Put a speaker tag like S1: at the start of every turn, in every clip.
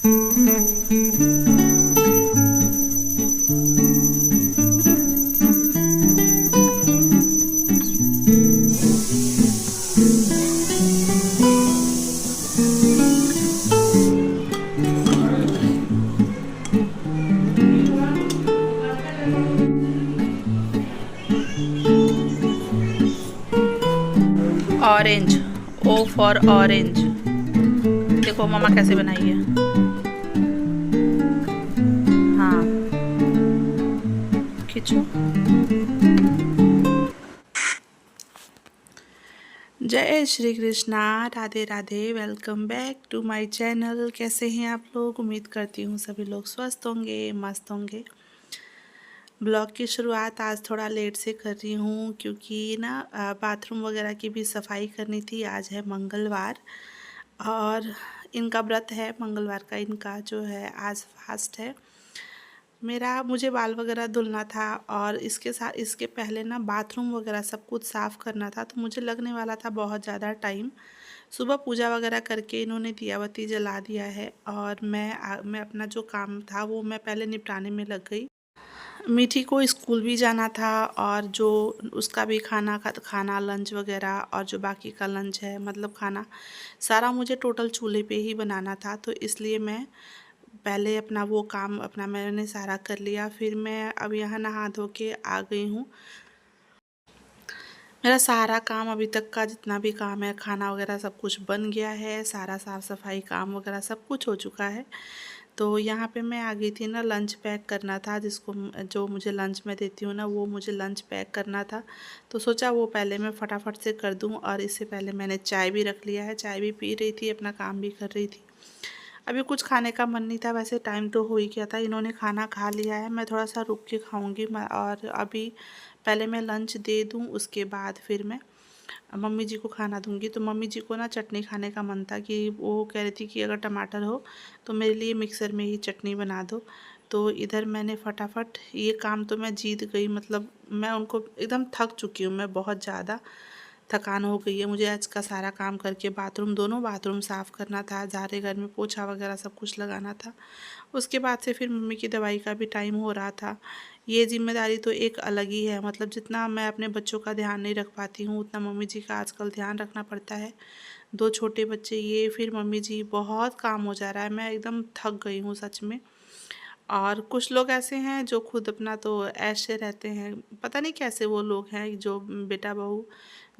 S1: Orange, O for orange. देखो मम्मा कैसे बनाई है। हाँ, खींचो। जय Shri Krishna, Radhe Radhe. Welcome back to my channel. कैसे हैं आप लोग? उम्मीद करती हूँ सभी लोग स्वस्थ होंगे, मस्त होंगे। ब्लॉग की शुरुआत आज थोड़ा लेट से कर रही हूँ क्योंकि ना बाथरूम वगैरह की भी सफाई करनी थी। आज है मंगलवार और इनका व्रत है मंगलवार का, इनका जो है आज फास्ट है। मुझे बाल वगैरह धुलना था और इसके पहले ना बाथरूम वगैरह सब कुछ साफ़ करना था, तो मुझे लगने वाला था बहुत ज़्यादा टाइम। सुबह पूजा वगैरह करके इन्होंने दिया बत्ती जला दिया है और मैं अपना जो काम था वो मैं पहले निपटाने में लग गई। मीठी को स्कूल भी जाना था और जो उसका भी खाना लंच वगैरह और जो बाकी का लंच है मतलब खाना सारा मुझे टोटल चूल्हे पे ही बनाना था, तो इसलिए मैं पहले अपना वो काम अपना मैंने सारा कर लिया। फिर मैं अब यहाँ नहा धो के आ गई हूँ। मेरा सारा काम अभी तक का जितना भी काम है, खाना वगैरह सब कुछ बन गया है, सारा साफ़ सफाई काम वगैरह सब कुछ हो चुका है। तो यहाँ पे मैं आ गई थी ना, लंच पैक करना था। जो मुझे लंच में देती हूँ ना, वो मुझे लंच पैक करना था, तो सोचा वो पहले मैं फटाफट से कर दूँ। और इससे पहले मैंने चाय भी रख लिया है, चाय भी पी रही थी, अपना काम भी कर रही थी। अभी कुछ खाने का मन नहीं था, वैसे टाइम तो हो ही गया था। इन्होंने खाना खा लिया है, मैं थोड़ा सा रुक के खाऊंगी। और अभी पहले मैं लंच दे दूं, उसके बाद फिर मैं मम्मी जी को खाना दूंगी। तो मम्मी जी को ना चटनी खाने का मन था कि वो कह रही थी कि अगर टमाटर हो तो मेरे लिए मिक्सर में ही चटनी बना दो। तो इधर मैंने फटाफट ये काम तो मैं जीत गई, मतलब मैं उनको एकदम थक चुकी हूँ, मैं बहुत ज़्यादा थकान हो गई है मुझे आज का सारा काम करके। दोनों बाथरूम साफ़ करना था, सारे घर में पोछा वगैरह सब कुछ लगाना था। उसके बाद से फिर मम्मी की दवाई का भी टाइम हो रहा था। ये जिम्मेदारी तो एक अलग ही है, मतलब जितना मैं अपने बच्चों का ध्यान नहीं रख पाती हूँ उतना मम्मी जी का आजकल ध्यान रखना पड़ता है। 2 छोटे बच्चे, ये फिर मम्मी जी, बहुत काम हो जा रहा है। मैं एकदम थक गई हूँ सच में। और कुछ लोग ऐसे हैं जो खुद अपना तो ऐश से रहते हैं, पता नहीं कैसे वो लोग हैं जो बेटा बहू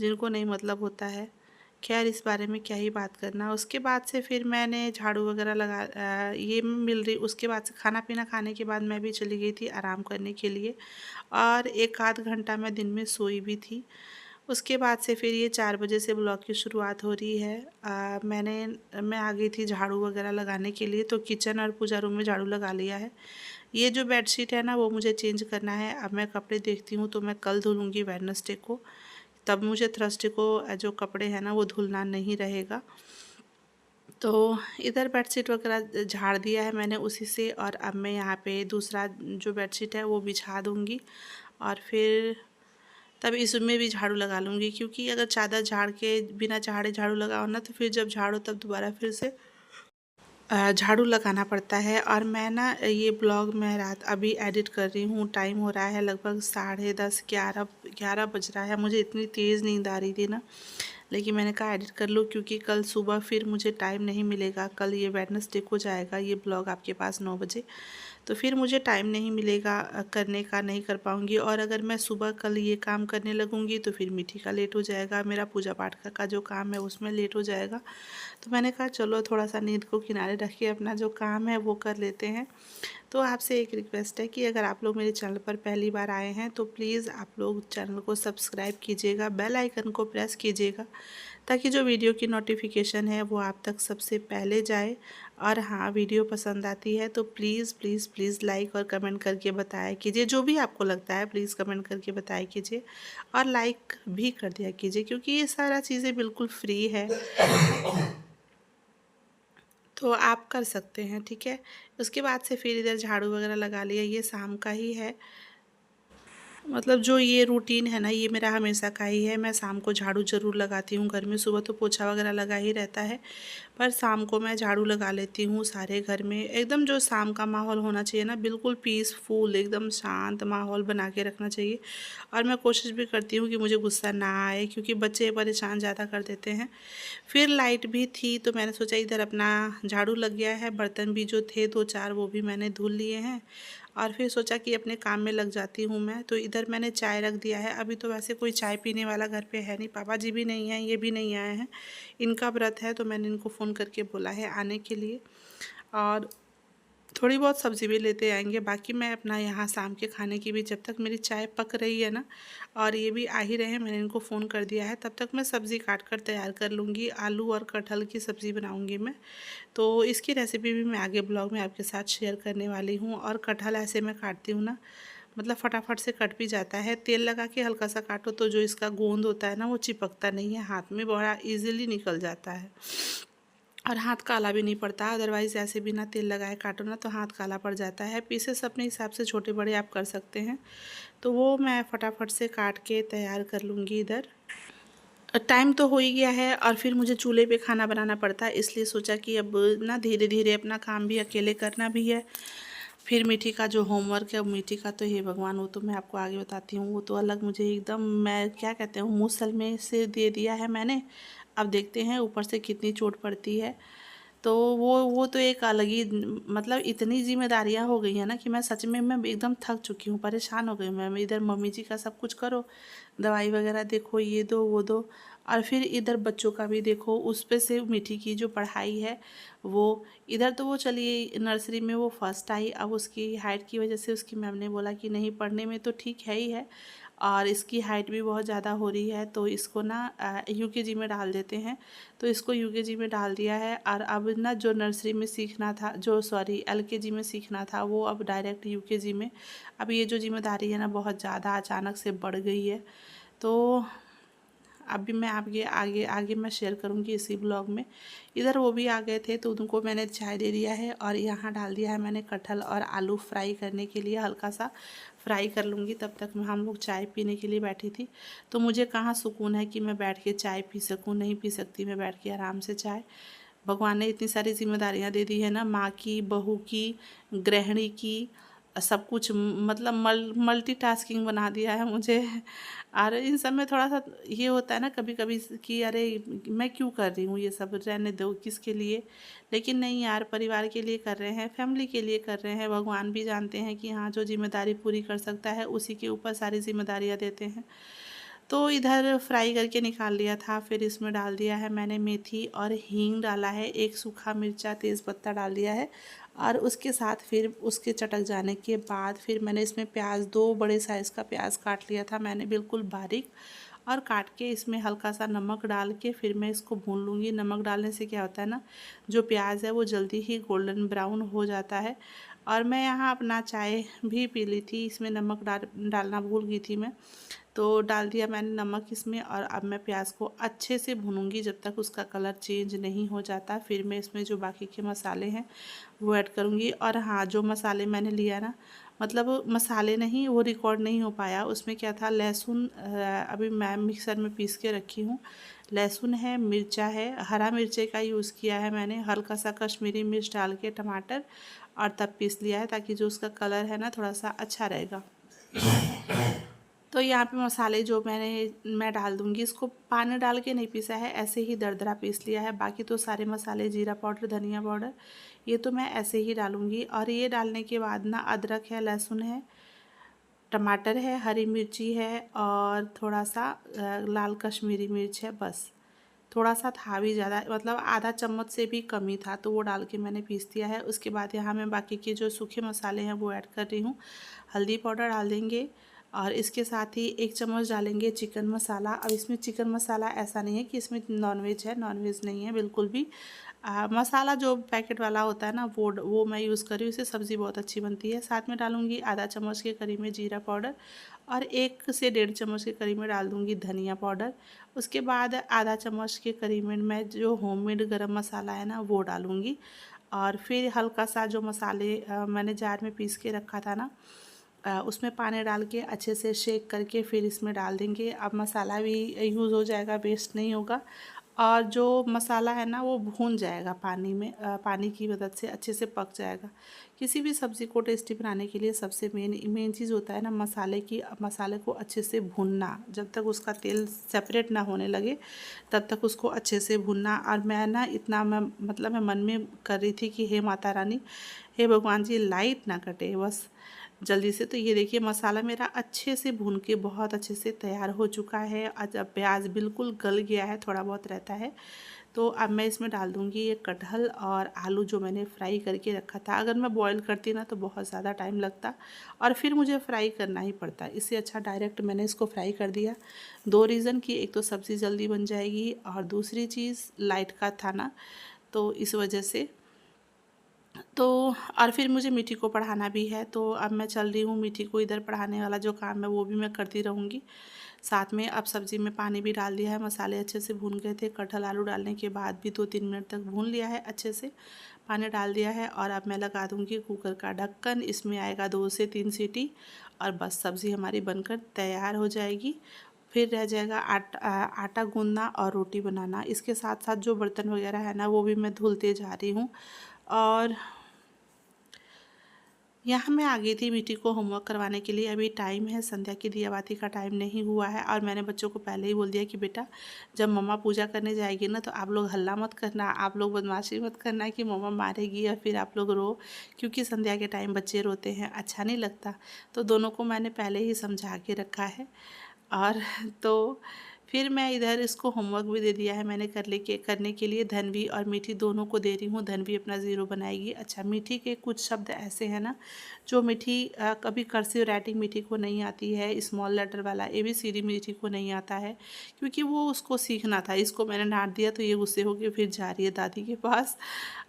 S1: जिनको नहीं मतलब होता है। खैर इस बारे में क्या ही बात करना। उसके बाद से फिर मैंने झाड़ू वगैरह ये मिल रही। उसके बाद से खाना पीना खाने के बाद मैं भी चली गई थी आराम करने के लिए और एक आध घंटा मैं दिन में सोई भी थी। उसके बाद से फिर ये 4 बजे से ब्लॉग की शुरुआत हो रही है। मैं आ गई थी झाड़ू वगैरह लगाने के लिए, तो किचन और पूजा रूम में झाड़ू लगा लिया है। ये जो बेडशीट है ना वो मुझे चेंज करना है। अब मैं कपड़े देखती हूँ तो मैं कल धुलूँगी वेडनेसडे को, तब मुझे थर्सडे को जो कपड़े हैं ना वो धुलना नहीं रहेगा। तो इधर बेडशीट वगैरह झाड़ दिया है मैंने उसी से, और अब मैं यहाँ पे दूसरा जो बेडशीट है वो बिछा दूँगी और फिर तब इसमें भी झाड़ू लगा लूँगी। क्योंकि अगर चादर झाड़ के बिना झाड़े झाड़ू लगाओ ना, तो फिर जब झाड़ो तब दोबारा फिर से झाड़ू लगाना पड़ता है। और मैं ना ये ब्लॉग मैं रात अभी एडिट कर रही हूँ, टाइम हो रहा है लगभग 10:30 11 बज रहा है। मुझे इतनी तेज़ नींद आ रही थी ना, लेकिन मैंने कहा एडिट कर लूँ क्योंकि कल सुबह फिर मुझे टाइम नहीं मिलेगा। कल ये वेडनेसडे को जाएगा ये ब्लॉग आपके पास 9 बजे, तो फिर मुझे टाइम नहीं मिलेगा करने का, नहीं कर पाऊँगी। और अगर मैं सुबह कल ये काम करने लगूँगी तो फिर मीठी का लेट हो जाएगा, मेरा पूजा पाठ का जो काम है उसमें लेट हो जाएगा। तो मैंने कहा चलो थोड़ा सा नींद को किनारे रख के अपना जो काम है वो कर लेते हैं। तो आपसे एक रिक्वेस्ट है कि अगर आप लोग मेरे चैनल पर पहली बार आए हैं तो प्लीज़ आप लोग चैनल को सब्सक्राइब कीजिएगा, बेल आइकन को प्रेस कीजिएगा, ताकि जो वीडियो की नोटिफिकेशन है वो आप तक सबसे पहले जाए। और हाँ, वीडियो पसंद आती है तो प्लीज़ प्लीज़ प्लीज़ लाइक और कमेंट करके बताया कीजिए। जो भी आपको लगता है प्लीज़ कमेंट करके बताया कीजिए और लाइक भी कर दिया कीजिए, क्योंकि ये सारा चीज़ें बिल्कुल फ्री है, तो आप कर सकते हैं, ठीक है। उसके बाद से फिर इधर झाड़ू वगैरह लगा लिया, ये शाम का ही है। मतलब जो ये रूटीन है ना, ये मेरा हमेशा का ही है। मैं शाम को झाड़ू ज़रूर लगाती हूँ घर में, सुबह तो पोछा वगैरह लगा ही रहता है, पर शाम को मैं झाड़ू लगा लेती हूँ सारे घर में। एकदम जो शाम का माहौल होना चाहिए ना, बिल्कुल पीसफुल, एकदम शांत माहौल बना के रखना चाहिए। और मैं कोशिश भी करती हूँ कि मुझे गुस्सा ना आए, क्योंकि बच्चे परेशान ज़्यादा कर देते हैं। फिर लाइट भी थी तो मैंने सोचा इधर अपना झाड़ू लग गया है, बर्तन भी जो थे 2-4 वो भी मैंने धुल लिए हैं, और फिर सोचा कि अपने काम में लग जाती हूँ मैं। तो इधर मैंने चाय रख दिया है। अभी तो वैसे कोई चाय पीने वाला घर पे है नहीं, पापा जी भी नहीं हैं, ये भी नहीं आए हैं, इनका व्रत है, तो मैंने इनको फ़ोन करके बोला है आने के लिए। और थोड़ी बहुत सब्ज़ी भी लेते आएंगे। बाकी मैं अपना यहाँ शाम के खाने की भी, जब तक मेरी चाय पक रही है ना और ये भी आ ही रहे हैं, मैंने इनको फ़ोन कर दिया है, तब तक मैं सब्ज़ी काट कर तैयार कर लूँगी। आलू और कटहल की सब्ज़ी बनाऊँगी मैं। तो इसकी रेसिपी भी मैं आगे ब्लॉग में आपके साथ शेयर करने वाली हूँ। और कटहल ऐसे मैं काटती हूँ ना, मतलब फटाफट से कट भी जाता है। तेल लगा के हल्का सा काटो तो जो इसका गोंद होता है ना, वो चिपकता नहीं है हाथ में, बड़ा ईज़िली निकल जाता है और हाथ काला भी नहीं पड़ता। अदरवाइज़ ऐसे बिना तेल लगाए काटो ना तो हाथ काला पड़ जाता है। पीसेस अपने हिसाब से छोटे बड़े आप कर सकते हैं। तो वो मैं फटाफट से काट के तैयार कर लूँगी इधर। टाइम तो हो ही गया है और फिर मुझे चूल्हे पे खाना बनाना पड़ता है, इसलिए सोचा कि अब ना धीरे धीरे अपना काम भी अकेले करना भी है। फिर मीठी का जो होमवर्क है, मीठी का तो हे भगवान, वो तो मैं आपको आगे बताती हूँ। वो तो अलग मुझे एकदम, मैं क्या कहते हैं, मुसल में से दे दिया है मैंने। अब देखते हैं ऊपर से कितनी चोट पड़ती है। तो वो तो एक अलग ही, मतलब इतनी जिम्मेदारियां हो गई हैं ना कि मैं सच में मैं एकदम थक चुकी हूँ, परेशान हो गई मैं। इधर मम्मी जी का सब कुछ करो, दवाई वगैरह देखो, ये दो वो दो, और फिर इधर बच्चों का भी देखो, उस पे से मीठी की जो पढ़ाई है वो। इधर तो वो चलिए नर्सरी में वो फर्स्ट आई, अब उसकी हाइट की वजह से उसकी मैम ने बोला कि नहीं, पढ़ने में तो ठीक है ही है और इसकी हाइट भी बहुत ज़्यादा हो रही है, तो इसको ना यूकेजी में डाल देते हैं। तो इसको यूकेजी में डाल दिया है। और अब ना जो नर्सरी में सीखना था, जो सॉरी एलकेजी में सीखना था, वो अब डायरेक्ट यूकेजी में। अब ये जो जिम्मेदारी है ना, बहुत ज़्यादा अचानक से बढ़ गई है। तो अभी मैं आपके आगे आगे मैं शेयर करूँगी इसी ब्लॉग में। इधर वो भी आ गए थे तो उनको मैंने चाय दे दिया है और यहाँ डाल दिया है मैंने कटहल और आलू फ्राई करने के लिए, हल्का सा फ्राई कर लूँगी। तब तक में हम लोग चाय पीने के लिए बैठी थी। तो मुझे कहाँ सुकून है कि मैं बैठ के चाय पी सकूँ, नहीं पी सकती मैं बैठ के आराम से चाय। भगवान ने इतनी सारी जिम्मेदारियाँ दे दी है ना, माँ की, बहू की, गृहिणी की, सब कुछ, मतलब मल्टीटास्किंग बना दिया है मुझे। और इन सब में थोड़ा सा ये होता है ना कभी कभी कि अरे मैं क्यों कर रही हूँ ये सब, रहने दो, किसके लिए। लेकिन नहीं यार, परिवार के लिए कर रहे हैं, फैमिली के लिए कर रहे हैं। भगवान भी जानते हैं कि हाँ, जो जिम्मेदारी पूरी कर सकता है उसी के ऊपर सारी जिम्मेदारियाँ देते हैं। तो इधर फ्राई करके निकाल लिया था। फिर इसमें डाल दिया है मैंने मेथी और हींग डाला है, एक सूखा मिर्चा, तेज़पत्ता डाल दिया है। और उसके साथ फिर उसके चटक जाने के बाद फिर मैंने इसमें प्याज, 2 बड़े साइज़ का प्याज काट लिया था मैंने बिल्कुल बारीक, और काट के इसमें हल्का सा नमक डाल के फिर मैं इसको भून लूँगी। नमक डालने से क्या होता है ना, जो प्याज है वो जल्दी ही गोल्डन ब्राउन हो जाता है। और मैं यहाँ अपना चाय भी पी ली थी, इसमें नमक डालना भूल गई थी मैं। तो डाल दिया मैंने नमक इसमें, और अब मैं प्याज को अच्छे से भूनूंगी जब तक उसका कलर चेंज नहीं हो जाता। फिर मैं इसमें जो बाकी के मसाले हैं वो ऐड करूँगी। और हाँ, जो मसाले मैंने लिया ना, मतलब मसाले नहीं, वो रिकॉर्ड नहीं हो पाया। उसमें क्या था, लहसुन अभी मैं मिक्सर में पीस के रखी हूँ। लहसुन है, मिर्चा है, हरा मिर्चे का यूज़ किया है मैंने, हल्का सा कश्मीरी मिर्च डाल के, टमाटर, और तब पीस लिया है ताकि जो उसका कलर है ना थोड़ा सा अच्छा रहेगा। तो यहाँ पे मसाले जो मैं डाल दूँगी, इसको पानी डाल के नहीं पीसा है, ऐसे ही दरदरा पीस लिया है। बाकी तो सारे मसाले, जीरा पाउडर, धनिया पाउडर, ये तो मैं ऐसे ही डालूँगी। और ये डालने के बाद ना अदरक है, लहसुन है, टमाटर है, हरी मिर्ची है, और थोड़ा सा लाल कश्मीरी मिर्च है, बस। थोड़ा सा था भी ज़्यादा, मतलब आधा चम्मच से भी कम ही था, तो वो डाल के मैंने पीस दिया है। उसके बाद यहाँ मैं बाकी के जो सूखे मसाले हैं वो ऐड कर रही हूँ। हल्दी पाउडर डाल देंगे, और इसके साथ ही 1 चम्मच डालेंगे चिकन मसाला। अब इसमें चिकन मसाला ऐसा नहीं है कि इसमें नॉनवेज है, नॉनवेज नहीं है बिल्कुल भी। मसाला जो पैकेट वाला होता है ना, वो मैं यूज़ कर रही हूँ, इससे सब्ज़ी बहुत अच्छी बनती है। साथ में डालूँगी आधा चम्मच के करीब में जीरा पाउडर, और 1 से 1.5 चम्मच के करीब में डाल दूँगी धनिया पाउडर। उसके बाद आधा चम्मच के करीब में मैं जो होममेड गरम मसाला है ना वो डालूँगी। और फिर हल्का सा जो मसाले मैंने जार में पीस के रखा था ना, उसमें पानी डाल के अच्छे से शेक करके फिर इसमें डाल देंगे। अब मसाला भी यूज़ हो जाएगा, वेस्ट नहीं होगा, और जो मसाला है ना वो भून जाएगा पानी में, पानी की मदद से अच्छे से पक जाएगा। किसी भी सब्ज़ी को टेस्टी बनाने के लिए सबसे मेन चीज़ होता है ना मसाले को अच्छे से भूनना। जब तक उसका तेल सेपरेट ना होने लगे तब तक उसको अच्छे से भूनना। और मैं ना इतना मैं मन में कर रही थी कि हे माता रानी, हे भगवान जी, लाइट ना कटे बस जल्दी से। तो ये देखिए मसाला मेरा अच्छे से भून के बहुत अच्छे से तैयार हो चुका है। आज अब प्याज बिल्कुल गल गया है, थोड़ा बहुत रहता है। तो अब मैं इसमें डाल दूँगी ये कटहल और आलू जो मैंने फ्राई करके रखा था। अगर मैं बॉईल करती ना तो बहुत ज़्यादा टाइम लगता और फिर मुझे फ्राई करना ही पड़ता। इससे अच्छा डायरेक्ट मैंने इसको फ्राई कर दिया। 2 रीज़न कि एक तो सब्ज़ी जल्दी बन जाएगी और दूसरी चीज़ लाइट का था ना, तो इस वजह से। तो और फिर मुझे मीठी को पढ़ाना भी है, तो अब मैं चल रही हूँ मीठी को, इधर पढ़ाने वाला जो काम है वो भी मैं करती रहूँगी साथ में। अब सब्ज़ी में पानी भी डाल दिया है, मसाले अच्छे से भून गए थे। कटहल आलू डालने के बाद भी 2-3 मिनट तक भून लिया है अच्छे से, पानी डाल दिया है। और अब मैं लगा दूँगी कुकर का ढक्कन। इसमें आएगा 2 से 3 सीटी और बस सब्ज़ी हमारी बनकर तैयार हो जाएगी। फिर रह जाएगा आटा गूँदना और रोटी बनाना। इसके साथ साथ जो बर्तन वगैरह है ना वो भी मैं धुलते जा रही हूँ। और यहाँ मैं आ गई थी मीठी को होमवर्क करवाने के लिए। अभी टाइम है, संध्या की दिया बाती का टाइम नहीं हुआ है। और मैंने बच्चों को पहले ही बोल दिया कि बेटा जब मम्मा पूजा करने जाएगी ना तो आप लोग हल्ला मत करना, आप लोग बदमाशी मत करना कि मम्मा मारेगी या फिर आप लोग रो, क्योंकि संध्या के टाइम बच्चे रोते हैं, अच्छा नहीं लगता। तो दोनों को मैंने पहले ही समझा के रखा है। और तो फिर मैं इधर इसको होमवर्क भी दे दिया है मैंने करने के लिए। धन्वी और मीठी दोनों को दे रही हूँ। धन्वी अपना ज़ीरो बनाएगी। अच्छा, मीठी के कुछ शब्द ऐसे हैं ना जो मीठी कभी कर्सिव राइटिंग मीठी को नहीं आती है, स्मॉल लेटर वाला ABCD मीठी को नहीं आता है, क्योंकि वो उसको सीखना था। इसको मैंने डांट दिया तो ये गुस्से होकर फिर जा रही है दादी के पास।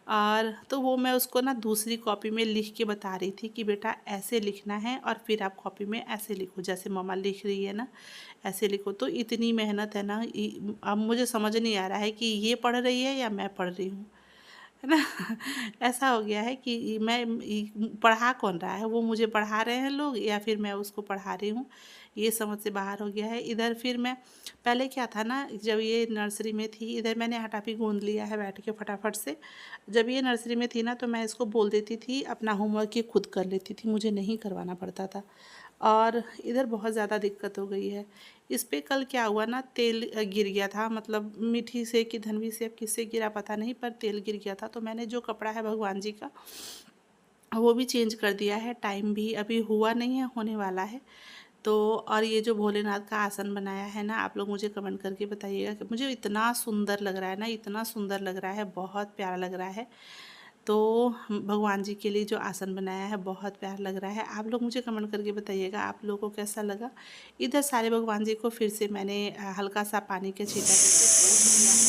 S1: और तो वो मैं उसको ना दूसरी कॉपी में लिख के बता रही थी कि बेटा ऐसे लिखना है और फिर आप कॉपी में ऐसे लिखो, जैसे मम्मा लिख रही है ना ऐसे लिखो। तो इतनी मेहनत है ना, अब मुझे समझ नहीं आ रहा है कि ये पढ़ रही है या मैं पढ़ रही हूँ, है ना। ऐसा हो गया है कि मैं पढ़ा कौन रहा है, वो मुझे पढ़ा रहे हैं लोग या फिर मैं उसको पढ़ा रही हूँ, ये समझ से बाहर हो गया है। इधर फिर मैं पहले क्या था ना, जब ये नर्सरी में थी इधर मैंने आटा भी गूंद लिया है बैठ के फटाफट से। जब ये नर्सरी में थी ना तो मैं इसको बोल देती थी अपना होमवर्क ये खुद कर लेती थी, मुझे नहीं करवाना पड़ता था। और इधर बहुत ज़्यादा दिक्कत हो गई है। इस पे कल क्या हुआ ना, तेल गिर गया था, मतलब मीठी से कि धनवी से, अब किससे गिरा पता नहीं, पर तेल गिर गया था। तो मैंने जो कपड़ा है भगवान जी का वो भी चेंज कर दिया है। टाइम भी अभी हुआ नहीं है, होने वाला है। तो और ये जो भोलेनाथ का आसन बनाया है ना, आप लोग मुझे कमेंट करके बताइएगा कि मुझे इतना सुंदर लग रहा है ना, इतना सुंदर लग रहा है, बहुत प्यारा लग रहा है। तो भगवान जी के लिए जो आसन बनाया है बहुत प्यारा लग रहा है। आप लोग मुझे कमेंट करके बताइएगा आप लोगों को कैसा लगा। इधर सारे भगवान जी को फिर से मैंने हल्का सा पानी के छींटा करके पोंछ दिया है।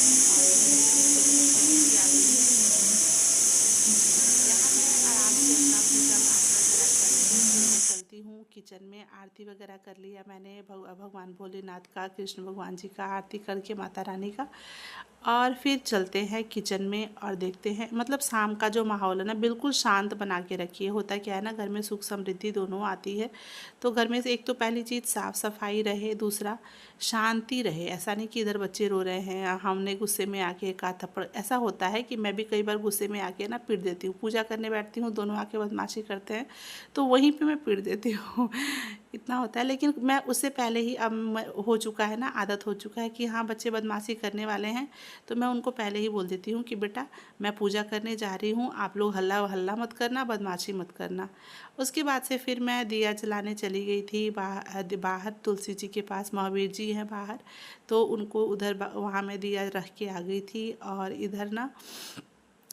S1: चलती हूँ किचन में, आरती वगैरह कर लिया मैंने भगवान भोलेनाथ का, कृष्ण भगवान जी का आरती करके, माता रानी का। और फिर चलते हैं किचन में और देखते हैं, मतलब शाम का जो माहौल है ना बिल्कुल शांत बना के रखिए। होता क्या है ना, घर में सुख समृद्धि दोनों आती है। तो घर में से एक तो पहली चीज़ साफ़ सफाई रहे, दूसरा शांति रहे। ऐसा नहीं कि इधर बच्चे रो रहे हैं हमने गुस्से में आके एक आध थप्पड़, ऐसा होता है कि मैं भी कई बार गुस्से में आके ना पीट देती हूँ। पूजा करने बैठती हूँ, दोनों आके बदमाशी करते हैं तो वहीं पे मैं पीट देती हूँ। इतना होता है। लेकिन मैं उससे पहले ही अब हो चुका है ना, आदत हो चुका है कि हाँ बच्चे बदमाशी करने वाले हैं तो मैं उनको पहले ही बोल देती हूँ कि बेटा मैं पूजा करने जा रही हूँ, आप लोग हल्ला हल्ला मत करना, बदमाशी मत करना। उसके बाद से फिर मैं दिया जलाने चली गई थी बाहर तुलसी जी के पास, महावीर जी हैं बाहर, तो उनको उधर वहाँ मैं दिया रख के आ गई थी। और इधर ना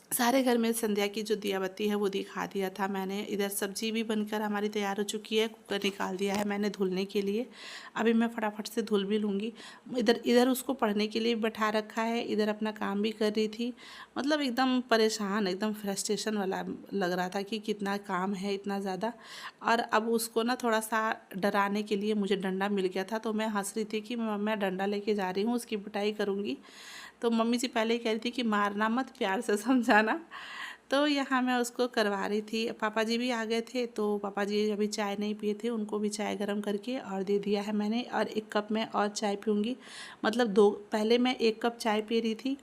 S1: सारे घर में संध्या की जो दिया बत्ती है वो दिखा दिया था मैंने। इधर सब्जी भी बनकर हमारी तैयार हो चुकी है, कुकर निकाल दिया है मैंने धुलने के लिए। अभी मैं फटाफट से धुल भी लूँगी। इधर इधर उसको पढ़ने के लिए बैठा रखा है, इधर अपना काम भी कर रही थी। मतलब एकदम परेशान, एकदम फ्रस्ट्रेशन वाला लग रहा था कि कितना काम है, इतना ज़्यादा। और अब उसको ना थोड़ा सा डराने के लिए मुझे डंडा मिल गया था, तो मैं हंस रही थी कि मैं डंडा लेके जा रही हूँ, उसकी पिटाई करूँगी। तो मम्मी जी पहले ही कह रही थी कि मारना मत, प्यार से समझाना। तो यहाँ मैं उसको करवा रही थी। पापा जी भी आ गए थे, तो पापा जी अभी चाय नहीं पिए थे, उनको भी चाय गर्म करके और दे दिया है मैंने। और 1 कप में और चाय पीऊँगी, मतलब 2, पहले मैं 1 कप चाय पी रही थी,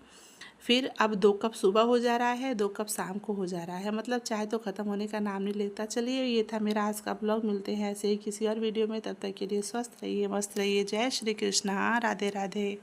S1: फिर अब 2 कप सुबह हो जा रहा है, 2 कप शाम को हो जा रहा है, मतलब चाय तो ख़त्म होने का नाम नहीं लेता। चलिए, ये था मेरा आज का ब्लॉग। मिलते हैं ऐसे ही किसी और वीडियो में, तब तक के लिए स्वस्थ रहिए, मस्त रहिए। जय श्री कृष्णा, राधे राधे।